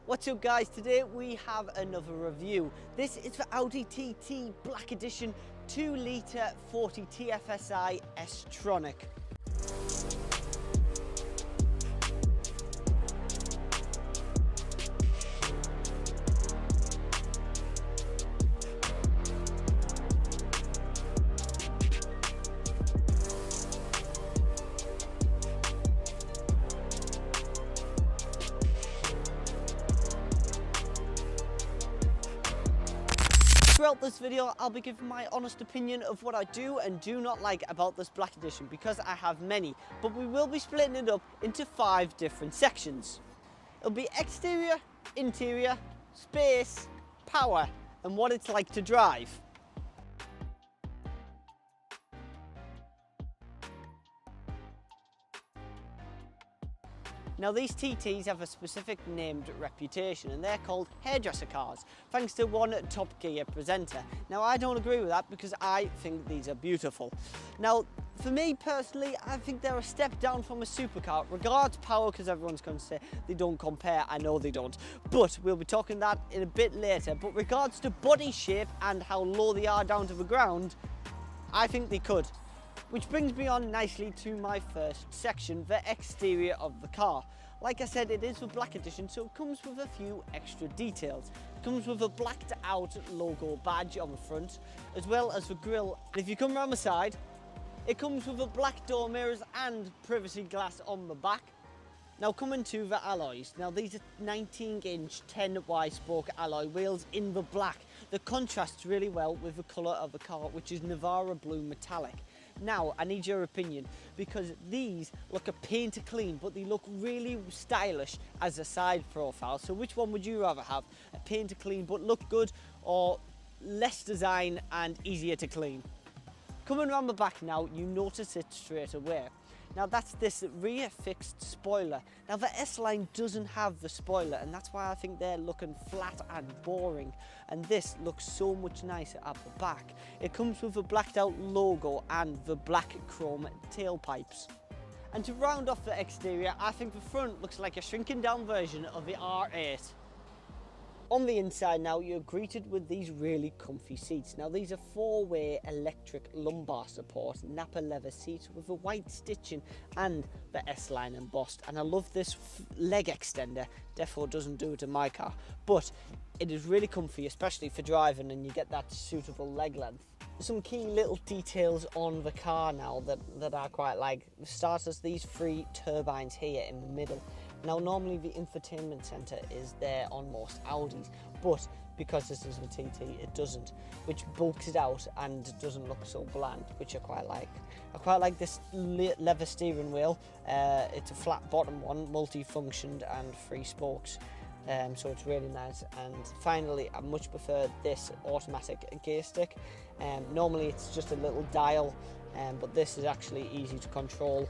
What's up guys, today we have another review. This is for Audi TT Black Edition 2 litre 40 TFSI S-Tronic. Throughout this video, I'll be giving my honest opinion of what I do and do not like about this Black Edition because I have many, but we will be splitting it up into 5 different sections. It'll be exterior, interior, space, power, and what it's like to drive. Now these TTs have a specific named reputation and they're called hairdresser cars, thanks to one Top Gear presenter. Now I don't agree with that because I think these are beautiful. Now for me personally, I think they're a step down from a supercar, regards power, because everyone's going to say they don't compare. I know they don't, but we'll be talking that in a bit later. But regards to body shape and how low they are down to the ground, I think they could. Which brings me on nicely to my first section, the exterior of the car. Like I said, it is a Black Edition, so it comes with a few extra details. It comes with a blacked out logo badge on the front, as well as the grille. And if you come around the side, it comes with a black door mirrors and privacy glass on the back. Now coming to the alloys, now these are 19-inch 10 wide-spoke alloy wheels in the black. That contrasts really well with the colour of the car, which is Navarra blue metallic. Now, I need your opinion, because these look a paint to clean, but they look really stylish as a side profile. So which one would you rather have? A paint to clean but look good, or less design and easier to clean? Coming around the back now, you notice it straight away. Now that's this rear fixed spoiler. Now the S-Line doesn't have the spoiler, and that's why I think they're looking flat and boring. And this looks so much nicer at the back. It comes with a blacked out logo and the black chrome tailpipes. And to round off the exterior, I think the front looks like a shrinking down version of the R8. On the inside now, you're greeted with these really comfy seats. Now these are 4-way electric lumbar support, Napa leather seats with the white stitching and the S-Line embossed. And I love this leg extender. Defo doesn't do it in my car, but it is really comfy, especially for driving, and you get that suitable leg length. Some key little details on the car now that I quite like. For starters, these 3 turbines here in the middle. Now normally the infotainment centre is there on most Audis, but because this is a TT it doesn't, which bulks it out and doesn't look so bland, which I quite like. I quite like this leather steering wheel. It's a flat bottom one, multi-functioned and 3 spokes. So it's really nice. And finally, I much prefer this automatic gear stick. Normally it's just a little dial, but this is actually easy to control.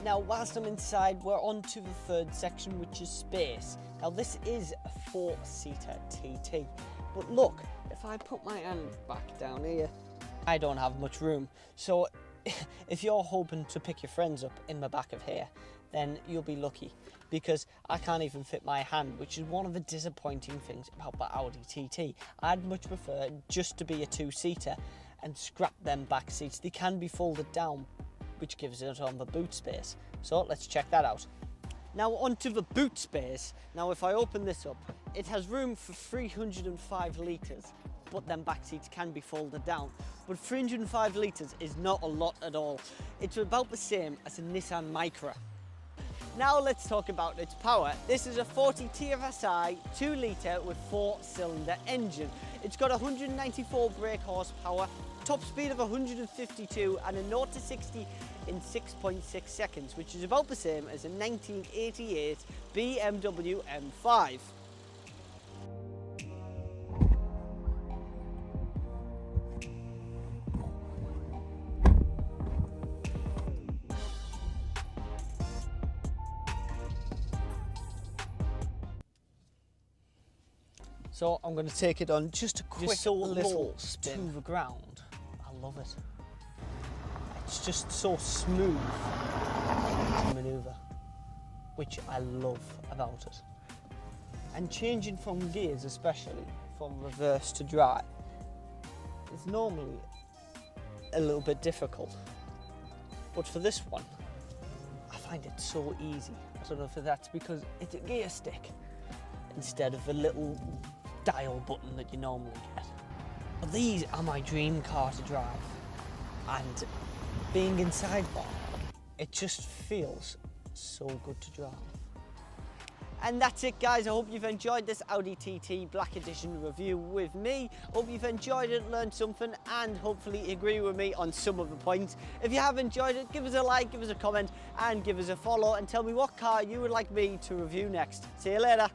Now, whilst I'm inside, we're on to the third section, which is space. Now, this is a 4-seater TT. But look, if I put my hand back down here, I don't have much room. So if you're hoping to pick your friends up in the back of here, then you'll be lucky, because I can't even fit my hand, which is one of the disappointing things about the Audi TT. I'd much prefer just to be a 2-seater and scrap them back seats. They can be folded down, which gives it on the boot space. So let's check that out. Now onto the boot space. Now if I open this up, it has room for 305 litres, but then back seats can be folded down. But 305 litres is not a lot at all. It's about the same as a Nissan Micra. Now let's talk about its power. This is a 40 TFSI 2 litre with 4-cylinder engine. It's got 194 brake horsepower, top speed of 152 and a 0 to 60 in 6.6 seconds, which is about the same as a 1988 BMW M5. So I'm going to take it on just a quick so little low spin. to the ground. I love it. It's just so smooth to manoeuvre, which I love about it. And changing from gears, especially from reverse to drive, is normally a little bit difficult. But for this one, I find it so easy. I don't know if that's because it's a gear stick instead of a little dial button that you normally get. But these are my dream car to drive. And being inside one, it just feels so good to drive. And that's it, guys. I hope you've enjoyed this Audi TT Black Edition review with me. Hope you've enjoyed it, learned something, and hopefully agree with me on some of the points. If you have enjoyed it, give us a like, give us a comment, and give us a follow, and tell me what car you would like me to review next. See you later.